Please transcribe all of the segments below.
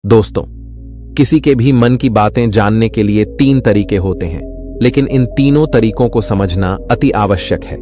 दोस्तों, किसी के भी मन की बातें जानने के लिए 3 तरीके होते हैं, लेकिन इन तीनों तरीकों को समझना अति आवश्यक है।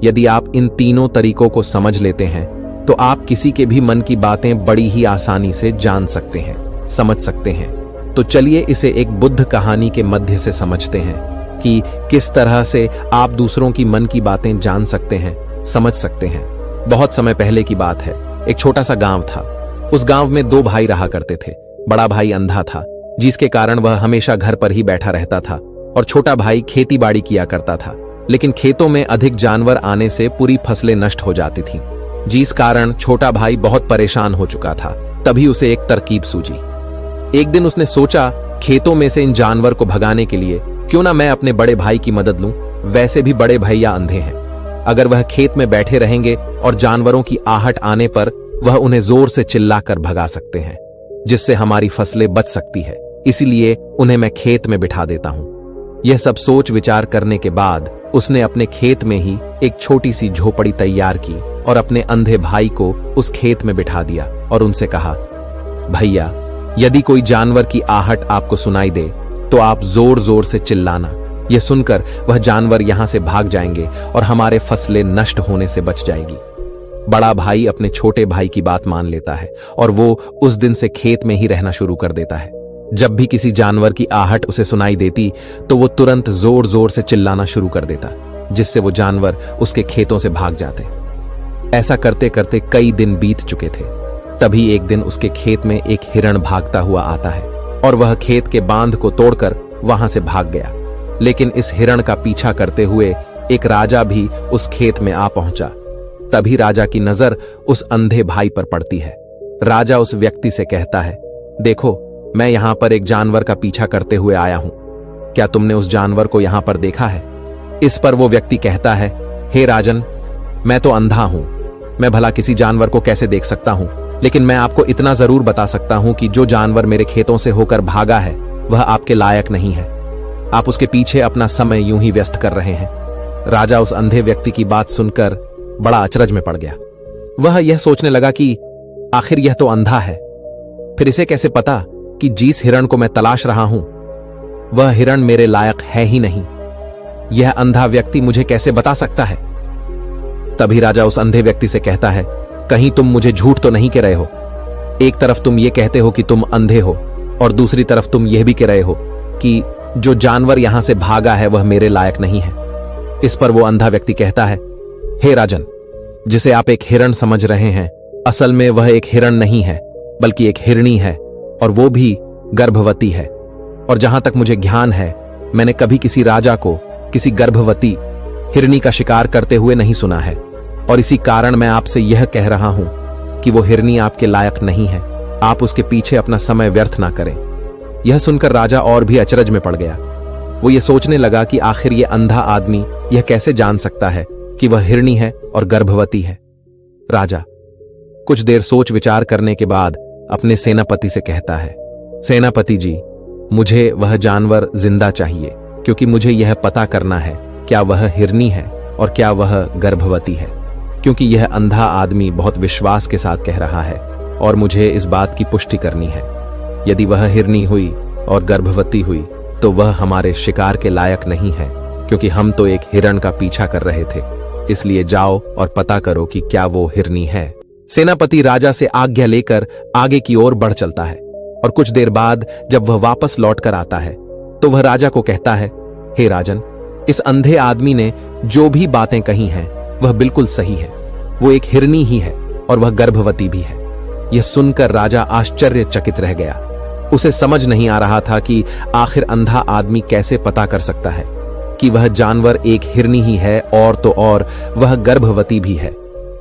यदि आप इन तीनों तरीकों को समझ लेते हैं तो आप किसी के भी मन की बातें बड़ी ही आसानी से जान सकते हैं, समझ सकते हैं। तो चलिए इसे एक बुद्ध कहानी के मध्य से समझते हैं कि किस तरह से आप दूसरों की मन की बातें जान सकते हैं, समझ सकते हैं। बहुत समय पहले की बात है। एक छोटा सा गांव था। उस गांव में 2 भाई रहा करते थे। बड़ा भाई अंधा था, जिसके कारण वह हमेशा घर पर ही बैठा रहता था, और छोटा भाई खेती बाड़ी किया करता था। लेकिन खेतों में अधिक जानवर आने से पूरी फसलें नष्ट हो जाती थीं, जिस कारण छोटा भाई बहुत परेशान हो चुका था। तभी उसे एक तरकीब सूझी। एक दिन उसने सोचा, खेतों में से इन जानवर को भगाने के लिए क्यों ना मैं अपने बड़े भाई की मदद लूं। वैसे भी बड़े भैया अंधे हैं। अगर वह खेत में बैठे रहेंगे और जानवरों की आहट आने पर वह उन्हें जोर से चिल्लाकर भगा सकते हैं, जिससे हमारी फसलें बच सकती है। इसीलिए उन्हें मैं खेत में बिठा देता हूं। यह सब सोच विचार करने के बाद उसने अपने खेत में ही एक छोटी सी झोपड़ी तैयार की और अपने अंधे भाई को उस खेत में बिठा दिया और उनसे कहा, भैया, यदि कोई जानवर की आहट आपको सुनाई दे तो आप जोर जोर से चिल्लाना। यह सुनकर वह जानवर यहां से भाग जाएंगे और हमारे फसलें नष्ट होने से बच जाएगी। बड़ा भाई अपने छोटे भाई की बात मान लेता है और वो उस दिन से खेत में ही रहना शुरू कर देता है। जब भी किसी जानवर की आहट उसे सुनाई देती तो वो तुरंत जोर जोर से चिल्लाना शुरू कर देता, जिससे वो जानवर उसके खेतों से भाग जाते। ऐसा करते करते कई दिन बीत चुके थे। तभी एक दिन उसके खेत में एक हिरण भागता हुआ आता है और वह खेत के बांध को तोड़कर वहां से भाग गया। लेकिन इस हिरण का पीछा करते हुए एक राजा भी उस खेत में आ पहुंचा। तभी राजा की नजर उस अंधे भाई पर पड़ती है। राजा उस व्यक्ति से कहता है, देखो, मैं यहां पर एक जानवर का पीछा करते हुए आया हूं। क्या तुमने उस जानवर को यहां पर देखा है? इस पर वो व्यक्ति कहता है, हे राजन, मैं तो अंधा हूं। मैं भला किसी जानवर को कैसे देख सकता हूं? लेकिन मैं आपको इतना जरूर बता सकता हूं कि जो जानवर मेरे खेतों से होकर भागा है वह आपके लायक नहीं है। आप उसके पीछे अपना समय यूं ही व्यस्त कर रहे हैं। राजा उस अंधे व्यक्ति की बात सुनकर बड़ा अचरज में पड़ गया। वह यह सोचने लगा कि आखिर यह तो अंधा है, फिर इसे कैसे पता कि जिस हिरण को मैं तलाश रहा हूं वह हिरण मेरे लायक है ही नहीं। यह अंधा व्यक्ति मुझे कैसे बता सकता है? तभी राजा उस अंधे व्यक्ति से कहता है, कहीं तुम मुझे झूठ तो नहीं कह रहे हो? एक तरफ तुम ये कहते हो कि तुम अंधे हो और दूसरी तरफ तुम यह भी कह रहे हो कि जो जानवर यहां से भागा है वह मेरे लायक नहीं है। इस पर वो अंधा व्यक्ति कहता है, हे राजन, जिसे आप एक हिरण समझ रहे हैं, असल में वह एक हिरण नहीं है बल्कि एक हिरणी है, और वो भी गर्भवती है। और जहां तक मुझे ज्ञान है, मैंने कभी किसी राजा को किसी गर्भवती हिरणी का शिकार करते हुए नहीं सुना है। और इसी कारण मैं आपसे यह कह रहा हूं कि वो हिरणी आपके लायक नहीं है। आप उसके पीछे अपना समय व्यर्थ ना करें। यह सुनकर राजा और भी अचरज में पड़ गया। वो ये सोचने लगा कि आखिर ये अंधा आदमी यह कैसे जान सकता है कि वह हिरणी है और गर्भवती है। राजा कुछ देर सोच विचार करने के बाद अपने सेनापति से कहता है, सेनापति जी, मुझे वह जानवर जिंदा चाहिए, क्योंकि मुझे यह पता करना है क्या वह हिरणी है और क्या वह गर्भवती है। क्योंकि यह अंधा आदमी बहुत विश्वास के साथ कह रहा है और मुझे इस बात की पुष्टि करनी है। यदि वह हिरणी हुई और गर्भवती हुई तो वह हमारे शिकार के लायक नहीं है, क्योंकि हम तो एक हिरण का पीछा कर रहे थे। इसलिए जाओ और पता करो कि क्या वो हिरणी है। सेनापति राजा से आज्ञा लेकर आगे की ओर बढ़ चलता है और कुछ देर बाद जब वह वापस लौट कर आता है तो वह राजा को कहता है, हे राजन, इस अंधे आदमी ने जो भी बातें कही हैं वह बिल्कुल सही है। वो एक हिरणी ही है और वह गर्भवती भी है। यह सुनकर राजा आश्चर्यचकित रह गया। उसे समझ नहीं आ रहा था कि आखिर अंधा आदमी कैसे पता कर सकता है कि वह जानवर एक हिरणी ही है और तो और वह गर्भवती भी है।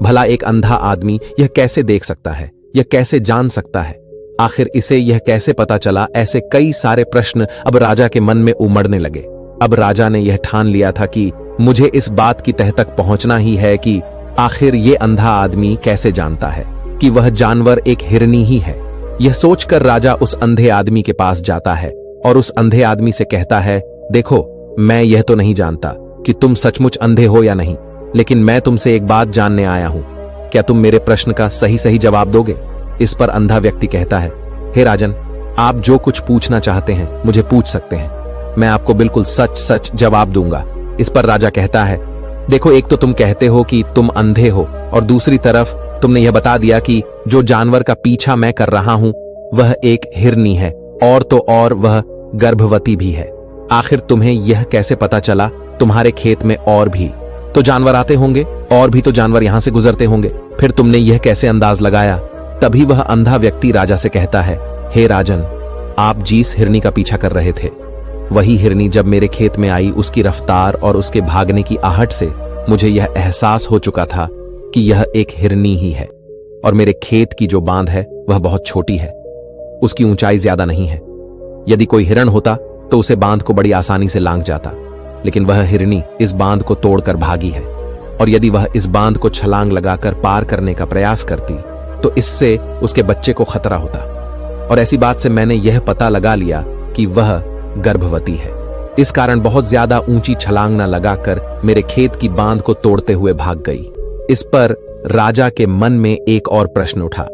भला एक अंधा आदमी यह कैसे देख सकता है, यह कैसे जान सकता है? आखिर इसे यह कैसे पता चला? ऐसे कई सारे प्रश्न अब राजा के मन में उमड़ने लगे। अब राजा ने यह ठान लिया था कि मुझे इस बात की तह तक पहुंचना ही है कि आखिर ये अंधा आदमी कैसे जानता है कि वह जानवर एक हिरणी ही है। यह सोचकर राजा उस अंधे आदमी के पास जाता है और उस अंधे आदमी से कहता है, देखो, मैं यह तो नहीं जानता कि तुम सचमुच अंधे हो या नहीं, लेकिन मैं तुमसे एक बात जानने आया हूं। क्या तुम मेरे प्रश्न का सही सही जवाब दोगे? इस पर अंधा व्यक्ति कहता है, हे राजन, आप जो कुछ पूछना चाहते हैं मुझे पूछ सकते हैं, मैं आपको बिल्कुल सच सच जवाब दूंगा। इस पर राजा कहता है, देखो, एक तो तुम कहते हो कि तुम अंधे हो और दूसरी तरफ तुमने यह बता दिया कि जो जानवर का पीछा मैं कर रहा हूं वह एक हिरनी है, और तो और वह गर्भवती भी है। आखिर तुम्हें यह कैसे पता चला? तुम्हारे खेत में और भी तो जानवर आते होंगे, और भी तो जानवर यहां से गुजरते होंगे, फिर तुमने यह कैसे अंदाज लगाया? तभी वह अंधा व्यक्ति राजा से कहता है, हे राजन, आप जिस हिरनी का पीछा कर रहे थे वही हिरनी जब मेरे खेत में आई, उसकी रफ्तार और उसके भागने की आहट से मुझे यह एहसास हो चुका था कि यह एक हिरनी ही है, और मेरे खेत की जो बांध है वह बहुत छोटी है, उसकी ऊंचाई ज्यादा नहीं है। यदि कोई हिरण होता तो उसे बांध को बड़ी आसानी से लांघ जाता, लेकिन वह हिरनी इस बांध को तोड़कर भागी है, और यदि वह इस बांध को छलांग लगाकर पार करने का प्रयास करती तो इससे उसके बच्चे को खतरा होता, और ऐसी बात से मैंने यह पता लगा लिया कि वह गर्भवती है। इस कारण बहुत ज्यादा ऊंची छलांग न लगाकर मेरे खेत की बांध को तोड़ते हुए भाग गई। इस पर राजा के मन में एक और प्रश्न उठा।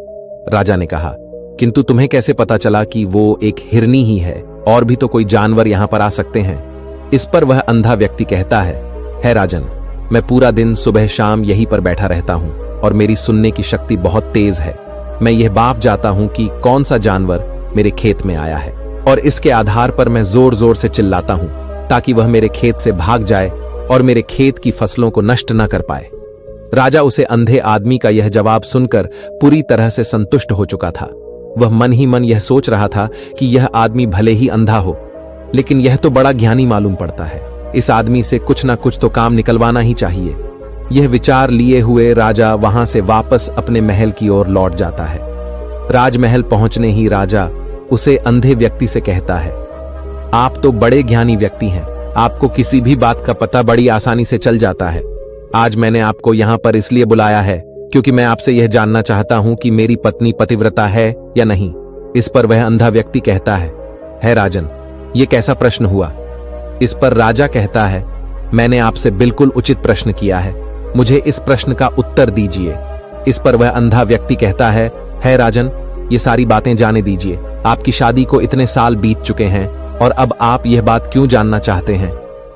राजा ने कहा, किंतु तुम्हें कैसे पता चला कि वो एक हिरनी ही है? और भी तो कोई जानवर यहां पर आ सकते हैं। इस पर वह अंधा व्यक्ति कहता है राजन, मैं पूरा दिन सुबह शाम यहीं पर बैठा रहता हूं और मेरी सुनने की शक्ति बहुत तेज है। मैं यह भांप जाता हूं कि कौन सा जानवर मेरे खेत में आया है, और इसके आधार पर मैं जोर जोर से चिल्लाता हूं ताकि वह मेरे खेत से भाग जाए और मेरे खेत की फसलों को नष्ट न कर पाए। राजा उसे अंधे आदमी का यह जवाब सुनकर पूरी तरह से संतुष्ट हो चुका था। वह मन ही मन यह सोच रहा था कि यह आदमी भले ही अंधा हो, लेकिन यह तो बड़ा ज्ञानी मालूम पड़ता है। इस आदमी से कुछ ना कुछ तो काम निकलवाना ही चाहिए। यह विचार लिए हुए राजा वहां से वापस अपने महल की ओर लौट जाता है। राजमहल पहुंचने ही राजा उसे अंधे व्यक्ति से कहता है, आप तो बड़े ज्ञानी व्यक्ति हैं, आपको किसी भी बात का पता बड़ी आसानी से चल जाता है। आज मैंने आपको यहां पर इसलिए बुलाया है क्योंकि मैं आपसे यह जानना चाहता हूं कि मेरी पत्नी पतिव्रता है या नहीं। इस पर वह अंधा व्यक्ति कहता है राजन, यह कैसा प्रश्न हुआ? इस पर राजा कहता है, मैंने आपसे बिल्कुल उचित प्रश्न किया है, मुझे इस प्रश्न का उत्तर दीजिए। इस पर वह अंधा व्यक्ति कहता है राजन, ये सारी बातें जाने दीजिए। आपकी शादी को इतने साल बीत चुके हैं और अब आप यह बात क्यों जानना चाहते हैं?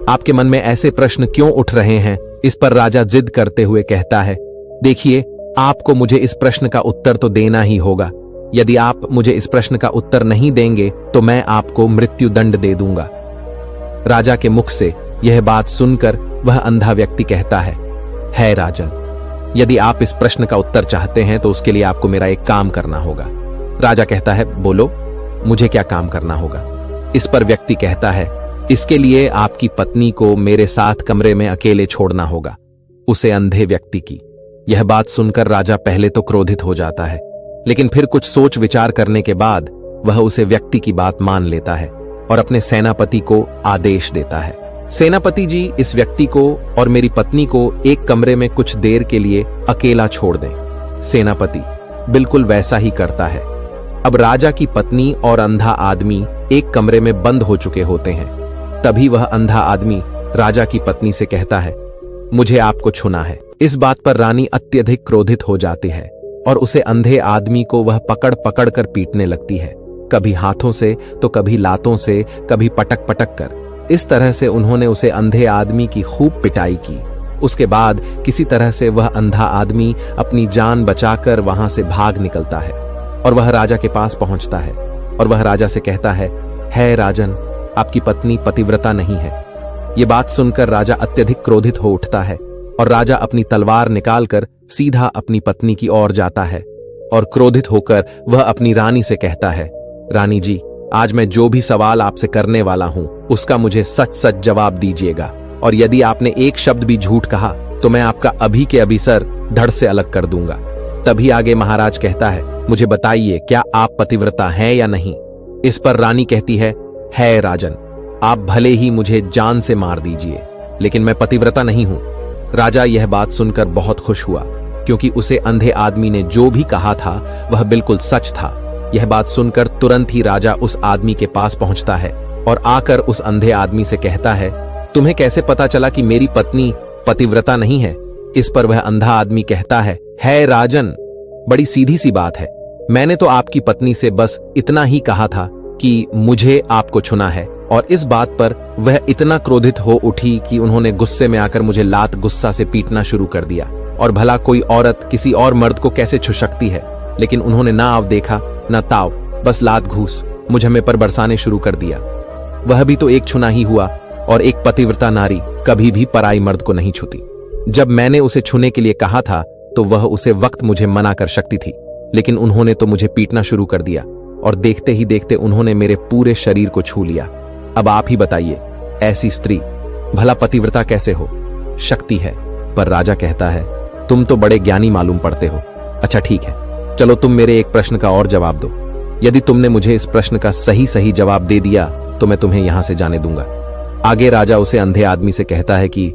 आपके मन में ऐसे प्रश्न क्यों उठ रहे हैं? इस पर राजा जिद करते हुए कहता है, देखिए, आपको मुझे इस प्रश्न का उत्तर तो देना ही होगा। यदि आप मुझे इस प्रश्न का उत्तर नहीं देंगे तो मैं आपको मृत्यु दंड दे दूंगा। राजा के मुख से यह बात सुनकर वह अंधा व्यक्ति कहता है राजन, यदि आप इस प्रश्न का उत्तर चाहते हैं तो उसके लिए आपको मेरा एक काम करना होगा। राजा कहता है, बोलो, मुझे क्या काम करना होगा? इस पर व्यक्ति कहता है, इसके लिए आपकी पत्नी को मेरे साथ कमरे में अकेले छोड़ना होगा, उसे अंधे व्यक्ति की। यह बात सुनकर राजा पहले तो क्रोधित हो जाता है, लेकिन फिर कुछ सोच विचार करने के बाद वह उसे व्यक्ति की बात मान लेता है और अपने सेनापति को आदेश देता है, सेनापति जी, इस व्यक्ति को और मेरी पत्नी को एक कमरे में कुछ देर के लिए अकेला छोड़ दें। सेनापति बिल्कुल वैसा ही करता है। अब राजा की पत्नी और अंधा आदमी एक कमरे में बंद हो चुके होते हैं। तभी वह अंधा आदमी राजा की पत्नी से कहता है, मुझे आपको छूना है। इस बात पर रानी अत्यधिक क्रोधित हो जाती है और उसे अंधे आदमी को वह पकड़ पकड़ कर पीटने लगती है, कभी हाथों से तो कभी लातों से, कभी पटक पटक कर। इस तरह से उन्होंने उसे अंधे आदमी की खूब पिटाई की। उसके बाद किसी तरह से वह अंधा आदमी अपनी जान बचाकर वहां से भाग निकलता है और वह राजा के पास पहुंचता है और वह राजा से कहता है राजन, आपकी पत्नी पतिव्रता नहीं है। ये बात सुनकर राजा अत्यधिक क्रोधित हो उठता है और राजा अपनी तलवार निकालकर सीधा अपनी पत्नी की ओर जाता है और क्रोधित होकर वह अपनी रानी से कहता है, रानी जी, आज मैं जो भी सवाल आपसे करने वाला हूं उसका मुझे सच सच जवाब दीजिएगा, और यदि आपने एक शब्द भी झूठ कहा तो मैं आपका अभी के अभी सर धड़ से अलग कर दूंगा। तभी आगे महाराज कहता है, मुझे बताइए, क्या आप पतिव्रता हैं या नहीं? इस पर रानी कहती है राजन, आप भले ही मुझे जान से मार दीजिए, लेकिन मैं पतिव्रता नहीं हूं। राजा यह बात सुनकर बहुत खुश हुआ, क्योंकि उसे अंधे आदमी ने जो भी कहा था वह बिल्कुल सच था। यह बात सुनकर तुरंत ही राजा उस आदमी के पास पहुंचता है और आकर उस अंधे आदमी से कहता है, तुम्हें कैसे पता चला कि मेरी पत्नी पतिव्रता नहीं है? इस पर वह अंधा आदमी कहता है राजन, बड़ी सीधी सी बात है, मैंने तो आपकी पत्नी से बस इतना ही कहा था कि मुझे आपको छूना है, और इस बात पर वह इतना क्रोधित हो उठी कि उन्होंने गुस्से में आकर मुझे लात गुस्सा से पीटना शुरू कर दिया। और भला कोई औरत किसी और मर्द को कैसे छू सकती है, लेकिन उन्होंने ना आव देखा ना ताव, बस लात घूस मुझे हमें पर बरसाने शुरू कर दिया। वह भी तो एक छुना ही हुआ, और एक पतिव्रता नारी कभी भी पराई मर्द को नहीं छूती। जब मैंने उसे छूने के लिए कहा था तो वह उसे वक्त मुझे मना कर सकती थी, लेकिन उन्होंने तो मुझे पीटना शुरू कर दिया, और देखते ही देखते उन्होंने मेरे पूरे शरीर को छू लिया। अब आप ही बताइए, ऐसी स्त्री भला पतिव्रता कैसे हो? शक्ति है। पर राजा कहता है, तुम तो बड़े ज्ञानी मालूम पड़ते हो। अच्छा ठीक है, चलो तुम मेरे एक प्रश्न का और जवाब दो। यदि तुमने मुझे इस प्रश्न का सही सही जवाब दे दिया तो मैं तुम्हें यहां से जाने दूंगा। आगे राजा उसे अंधे आदमी से कहता है कि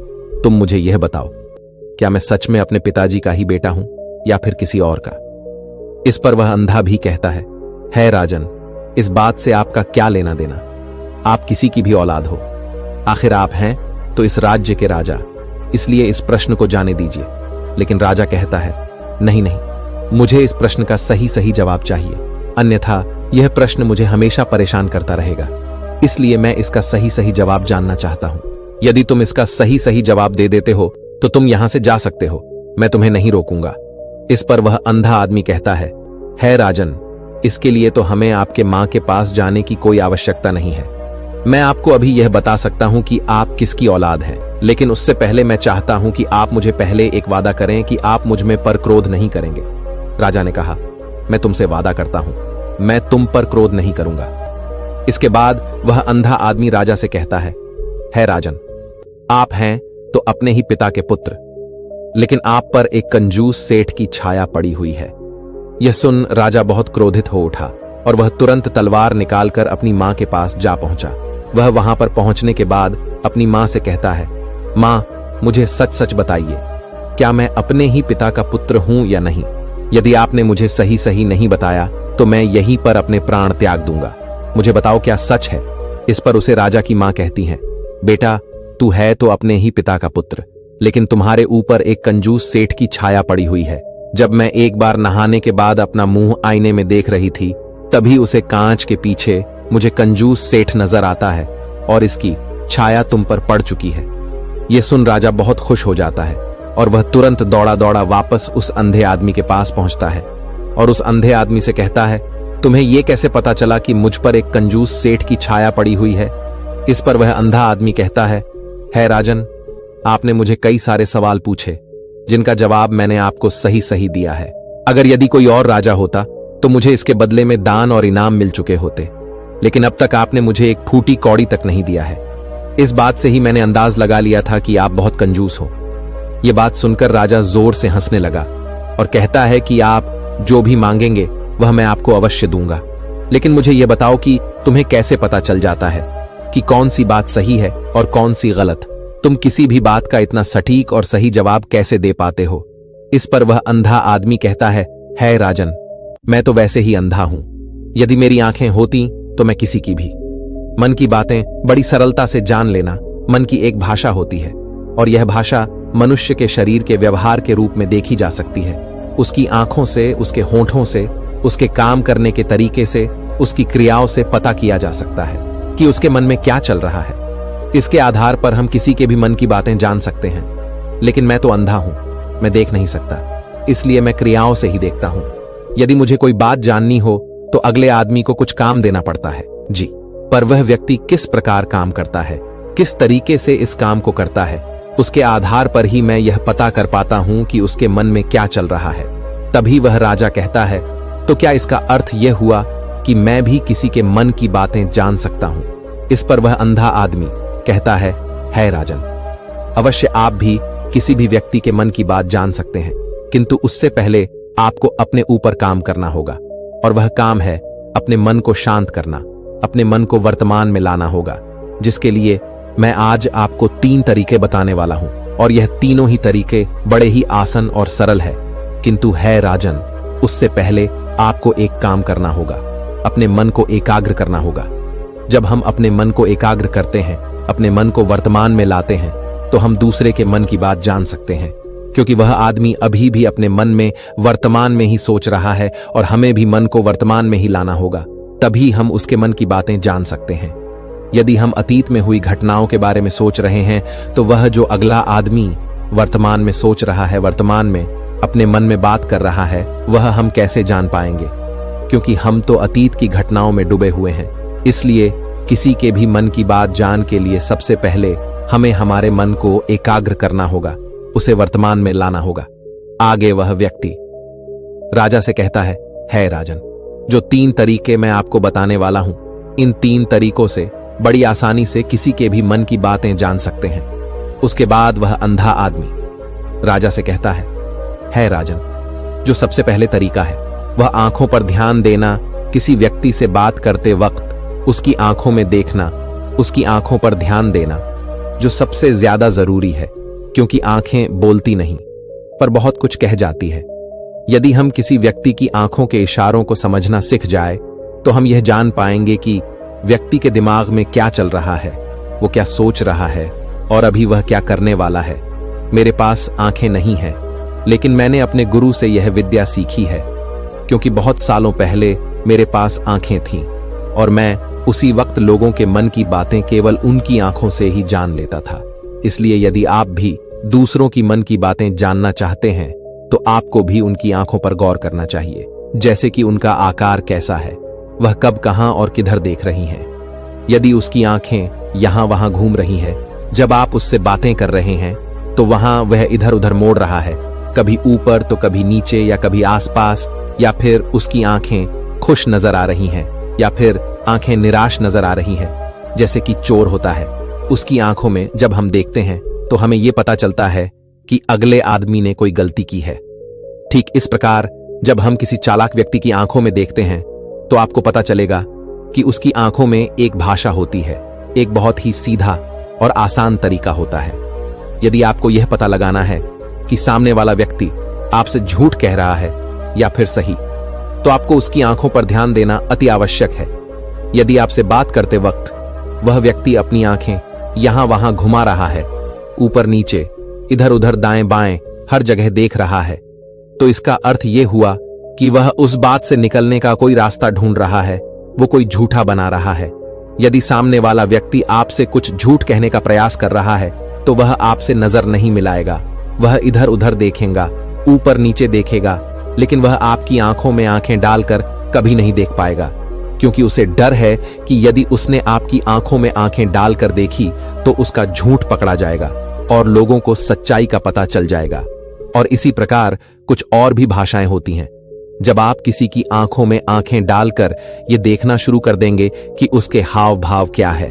तुम मुझे यह बताओ, क्या मैं सच में अपने पिताजी का ही बेटा हूं या फिर किसी और का? इस पर वह अंधा भी कहता है राजन, इस बात से आपका क्या लेना देना? आप किसी की भी औलाद हो, आखिर आप हैं तो इस राज्य के राजा, इसलिए इस प्रश्न को जाने दीजिए। लेकिन राजा कहता है, नहीं नहीं, मुझे इस प्रश्न का सही सही जवाब चाहिए, अन्यथा यह प्रश्न मुझे हमेशा परेशान करता रहेगा, इसलिए मैं इसका सही सही जवाब जानना चाहता हूं। यदि तुम इसका सही सही जवाब दे देते हो तो तुम यहां से जा सकते हो, मैं तुम्हें नहीं रोकूंगा। इस पर वह अंधा आदमी कहता है राजन, इसके लिए तो हमें आपके मां के पास जाने की कोई आवश्यकता नहीं है। मैं आपको अभी यह बता सकता हूं कि आप किसकी औलाद हैं, लेकिन उससे पहले मैं चाहता हूं कि आप मुझे पहले एक वादा करें कि आप मुझ में पर क्रोध नहीं करेंगे। राजा ने कहा, मैं तुमसे वादा करता हूं, मैं तुम पर क्रोध नहीं करूंगा। इसके बाद वह अंधा आदमी राजा से कहता है राजन, आप हैं तो अपने ही पिता के पुत्र, लेकिन आप पर एक कंजूस सेठ की छाया पड़ी हुई है। यह सुन राजा बहुत क्रोधित हो उठा और वह तुरंत तलवार निकालकर अपनी मां के पास जा पहुंचा। वह वहां पर पहुंचने के बाद अपनी मां से कहता है, मां, मुझे सच सच बताइए, क्या मैं अपने ही पिता का पुत्र हूं या नहीं? यदि आपने मुझे सही सही नहीं बताया तो मैं यहीं पर अपने प्राण त्याग दूंगा। मुझे बताओ, क्या सच है? इस पर उसे राजा की मां कहती है, बेटा, तू है तो अपने ही पिता का पुत्र, लेकिन तुम्हारे ऊपर एक कंजूस सेठ की छाया पड़ी हुई है। जब मैं एक बार नहाने के बाद अपना मुंह आईने में देख रही थी, तभी उसे कांच के पीछे मुझे कंजूस सेठ नजर आता है और इसकी छाया तुम पर पड़ चुकी है। यह सुन राजा बहुत खुश हो जाता है और वह तुरंत दौड़ा दौड़ा वापस उस अंधे आदमी के पास पहुंचता है और उस अंधे आदमी से कहता है, तुम्हें यह कैसे पता चला कि मुझ पर एक कंजूस सेठ की छाया पड़ी हुई है? इस पर वह अंधा आदमी कहता है राजन, आपने मुझे कई सारे सवाल पूछे जिनका जवाब मैंने आपको सही सही दिया है। अगर यदि कोई और राजा होता तो मुझे इसके बदले में दान और इनाम मिल चुके होते, लेकिन अब तक आपने मुझे एक फूटी कौड़ी तक नहीं दिया है। इस बात से ही मैंने अंदाज लगा लिया था कि आप बहुत कंजूस हो। यह बात सुनकर राजा जोर से हंसने लगा और कहता है कि आप जो भी मांगेंगे वह मैं आपको अवश्य दूंगा, लेकिन मुझे यह बताओ कि तुम्हें कैसे पता चल जाता है कि कौन सी बात सही है और कौन सी गलत? तुम किसी भी बात का इतना सटीक और सही जवाब कैसे दे पाते हो? इस पर वह अंधा आदमी कहता है राजन, मैं तो वैसे ही अंधा हूं। यदि मेरी आंखें होती तो मैं किसी की भी मन की बातें बड़ी सरलता से जान लेना मन की एक भाषा होती है, और यह भाषा मनुष्य के शरीर के व्यवहार के रूप में देखी जा सकती है। उसकी आंखों से, उसके होंठों से, उसके काम करने के तरीके से, उसकी क्रियाओं से पता किया जा सकता है कि उसके मन में क्या चल रहा है। इसके आधार पर हम किसी के भी मन की बातें जान सकते हैं, लेकिन मैं तो अंधा हूं, मैं देख नहीं सकता, इसलिए मैं क्रियाओं से ही देखता हूं। यदि मुझे कोई बात जाननी हो तो अगले आदमी को कुछ काम देना पड़ता है जी, पर वह व्यक्ति किस प्रकार काम करता है, किस तरीके से इस काम को करता है, उसके आधार पर ही मैं यह पता कर पाता हूं कि उसके मन में क्या चल रहा है। तभी वह राजा कहता है, तो क्या इसका अर्थ यह हुआ कि मैं भी किसी के मन की बातें जान सकता हूं? इस पर वह अंधा आदमी कहता है राजन, अवश्य आप भी किसी भी व्यक्ति के मन की बात जान सकते हैं, किंतु उससे पहले आपको अपने ऊपर काम करना होगा, और वह काम है अपने मन को शांत करना, अपने मन को वर्तमान में लाना होगा, जिसके लिए मैं आज आपको 3 तरीके बताने वाला हूं, और यह तीनों ही तरीके बड़े ही आसान और सरल है। किंतु राजन, उससे पहले आपको एक काम करना होगा, अपने मन को एकाग्र करना होगा। जब हम अपने मन को एकाग्र करते हैं, अपने मन को वर्तमान में लाते हैं, तो हम दूसरे के मन की बात जान सकते हैं। क्योंकि वह आदमी अभी भी अपने मन में वर्तमान में ही सोच रहा है और हमें भी मन को वर्तमान में ही लाना होगा, तभी हम उसके मन की बातें जान सकते हैं। यदि हम अतीत में हुई घटनाओं के बारे में सोच रहे हैं तो वह जो अगला आदमी वर्तमान में सोच रहा है, वर्तमान में अपने मन में बात कर रहा है, वह हम कैसे जान पाएंगे? क्योंकि हम तो अतीत की घटनाओं में डूबे हुए हैं। इसलिए किसी के भी मन की बात जान के लिए सबसे पहले हमें हमारे मन को एकाग्र करना होगा, उसे वर्तमान में लाना होगा। आगे वह व्यक्ति राजा से कहता है राजन, जो 3 तरीके मैं आपको बताने वाला हूं, इन 3 तरीकों से बड़ी आसानी से किसी के भी मन की बातें जान सकते हैं। उसके बाद वह अंधा आदमी राजा से कहता है राजन, जो सबसे पहले तरीका है वह आंखों पर ध्यान देना, किसी व्यक्ति से बात करते वक्त उसकी आंखों में देखना, उसकी आंखों पर ध्यान देना, जो सबसे ज्यादा जरूरी है, क्योंकि आंखें बोलती नहीं पर बहुत कुछ कह जाती है। यदि हम किसी व्यक्ति की आंखों के इशारों को समझना सीख जाए तो हम यह जान पाएंगे कि व्यक्ति के दिमाग में क्या चल रहा है, वो क्या सोच रहा है और अभी वह क्या करने वाला है। मेरे पास आंखें नहीं हैं, लेकिन मैंने अपने गुरु से यह विद्या सीखी है, क्योंकि बहुत सालों पहले मेरे पास आंखें थीं और मैं उसी वक्त लोगों के मन की बातें केवल उनकी आंखों से ही जान लेता था। इसलिए यदि आप भी दूसरों की मन की बातें जानना चाहते हैं तो आपको भी उनकी आंखों पर गौर करना चाहिए, जैसे कि उनका आकार कैसा है, वह कब, कहां और किधर देख रही हैं। यदि उसकी आंखें यहां वहां घूम रही हैं, जब आप उससे बातें कर रहे हैं तो वहां वह इधर उधर मोड़ रहा है, कभी ऊपर तो कभी नीचे या कभी आसपास, या फिर उसकी आंखें खुश नजर आ रही हैं या फिर आंखें निराश नजर आ रही हैं, जैसे कि चोर होता है। उसकी आंखों में जब हम देखते हैं तो हमें यह पता चलता है कि अगले आदमी ने कोई गलती की है। ठीक इस प्रकार जब हम किसी चालाक व्यक्ति की आंखों में देखते हैं तो आपको पता चलेगा कि उसकी आंखों में एक भाषा होती है, एक बहुत ही सीधा और आसान तरीका होता है। यदि आपको यह पता लगाना है कि सामने वाला व्यक्ति आपसे झूठ कह रहा है या फिर सही, तो आपको उसकी आंखों पर ध्यान देना अति आवश्यक है। यदि आपसे बात करते वक्त वह व्यक्ति अपनी आंखें यहां वहां घुमा रहा है, ऊपर नीचे, इधर उधर, दाएं बाएं, हर जगह देख रहा है, तो इसका अर्थ यह हुआ कि वह उस बात से निकलने का कोई रास्ता ढूंढ रहा है, वो कोई झूठा बना रहा है। यदि सामने वाला व्यक्ति आपसे कुछ झूठ कहने का प्रयास कर रहा है तो वह आपसे नजर नहीं मिलाएगा, वह इधर उधर देखेगा, ऊपर नीचे देखेगा, लेकिन वह आपकी आंखों में आंखें डालकर कभी नहीं देख पाएगा, क्योंकि उसे डर है कि यदि उसने आपकी आंखों में आंखें डालकर देखी तो उसका झूठ पकड़ा जाएगा और लोगों को सच्चाई का पता चल जाएगा। और इसी प्रकार कुछ और भी भाषाएं होती हैं। जब आप किसी की आंखों में आंखें डालकर ये देखना शुरू कर देंगे कि उसके हाव भाव क्या है,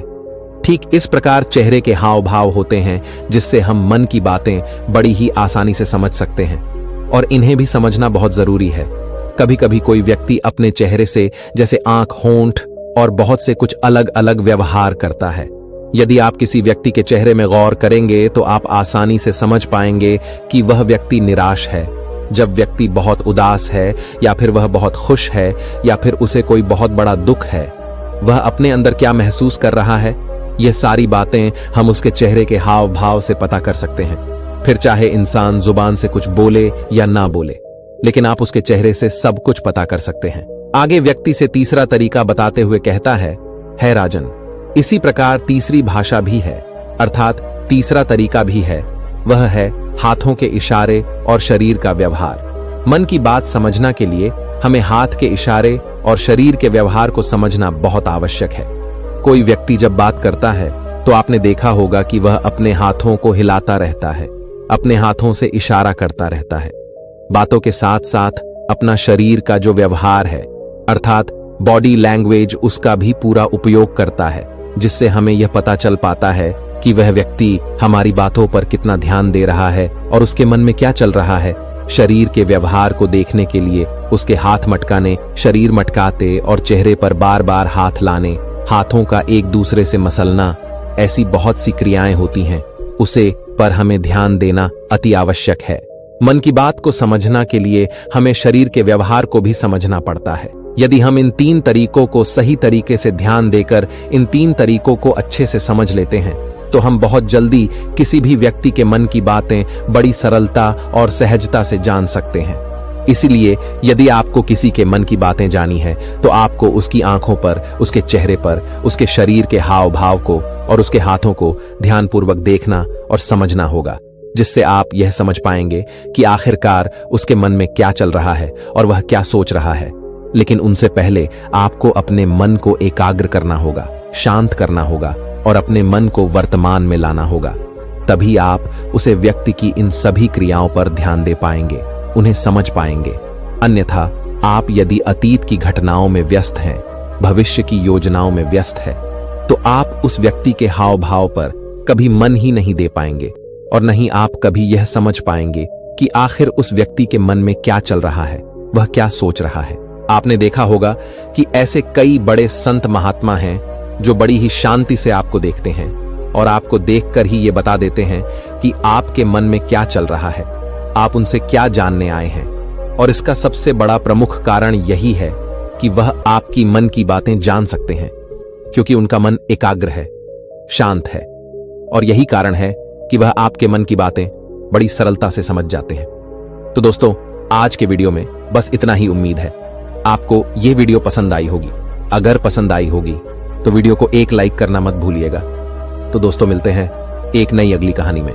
ठीक इस प्रकार चेहरे के हाव भाव होते हैं, जिससे हम मन की बातें बड़ी ही आसानी से समझ सकते हैं। और इन्हें भी समझना बहुत जरूरी है। कभी कभी कोई व्यक्ति अपने चेहरे से, जैसे आंख, होंठ और बहुत से कुछ अलग अलग व्यवहार करता है। यदि आप किसी व्यक्ति के चेहरे में गौर करेंगे तो आप आसानी से समझ पाएंगे कि वह व्यक्ति निराश है, जब व्यक्ति बहुत उदास है, या फिर वह बहुत खुश है, या फिर उसे कोई बहुत बड़ा दुख है, वह अपने अंदर क्या महसूस कर रहा है, ये सारी बातें हम उसके चेहरे के हाव भाव से पता कर सकते हैं। फिर चाहे इंसान जुबान से कुछ बोले या ना बोले, लेकिन आप उसके चेहरे से सब कुछ पता कर सकते हैं। आगे व्यक्ति से तीसरा तरीका बताते हुए कहता है राजन, इसी प्रकार तीसरी भाषा भी है, अर्थात तीसरा तरीका भी है, वह है हाथों के इशारे और शरीर का व्यवहार। मन की बात समझना के लिए हमें हाथ के इशारे और शरीर के व्यवहार को समझना बहुत आवश्यक है। कोई व्यक्ति जब बात करता है तो आपने देखा होगा कि वह अपने हाथों को हिलाता रहता है, अपने हाथों से इशारा करता रहता है। बातों के साथ साथ अपना शरीर का जो व्यवहार है, अर्थात बॉडी लैंग्वेज, उसका भी पूरा उपयोग करता है, जिससे हमें यह पता चल पाता है कि वह व्यक्ति हमारी बातों पर कितना ध्यान दे रहा है और उसके मन में क्या चल रहा है। शरीर के व्यवहार को देखने के लिए उसके हाथ मटकाने, शरीर मटकाते और चेहरे पर बार बार हाथ लाने, हाथों का एक दूसरे से मसलना, ऐसी बहुत सी क्रियाएं होती हैं, उसे पर हमें ध्यान देना अति आवश्यक है। मन की बात को समझना के लिए हमें शरीर के व्यवहार को भी समझना पड़ता है। यदि हम इन 3 तरीकों को सही तरीके से ध्यान देकर इन 3 तरीकों को अच्छे से समझ लेते हैं तो हम बहुत जल्दी किसी भी व्यक्ति के मन की बातें बड़ी सरलता और सहजता से जान सकते हैं। इसीलिए यदि आपको किसी के मन की बातें जानी है तो आपको उसकी आंखों पर, उसके चेहरे पर, उसके शरीर के हाव भाव को और उसके हाथों को ध्यानपूर्वक देखना और समझना होगा, जिससे आप यह समझ पाएंगे कि आखिरकार उसके मन में क्या चल रहा है और वह क्या सोच रहा है। लेकिन उनसे पहले आपको अपने मन को एकाग्र करना होगा, शांत करना होगा और अपने मन को वर्तमान में लाना होगा। तभी आप उसे व्यक्ति की इन सभी क्रियाओं पर ध्यान दे पाएंगे, उन्हें समझ पाएंगे। अन्यथा आप यदि अतीत की घटनाओं में व्यस्त हैं, भविष्य की योजनाओं में व्यस्त है, तो आप उस व्यक्ति के हाव भाव पर कभी मन ही नहीं दे पाएंगे और नहीं आप कभी यह समझ पाएंगे कि आखिर उस व्यक्ति के मन में क्या चल रहा है, वह क्या सोच रहा है। आपने देखा होगा कि ऐसे कई बड़े संत महात्मा हैं जो बड़ी ही शांति से आपको देखते हैं और आपको देखकर ही ये बता देते हैं कि आपके मन में क्या चल रहा है, आप उनसे क्या जानने आए हैं। और इसका सबसे बड़ा प्रमुख कारण यही है कि वह आपकी मन की बातें जान सकते हैं, क्योंकि उनका मन एकाग्र है, शांत है, और यही कारण है कि वह आपके मन की बातें बड़ी सरलता से समझ जाते हैं। तो दोस्तों, आज के वीडियो में बस इतना ही। उम्मीद है आपको यह वीडियो पसंद आई होगी। अगर पसंद आई होगी तो वीडियो को एक लाइक करना मत भूलिएगा। तो दोस्तों, मिलते हैं एक नई अगली कहानी में।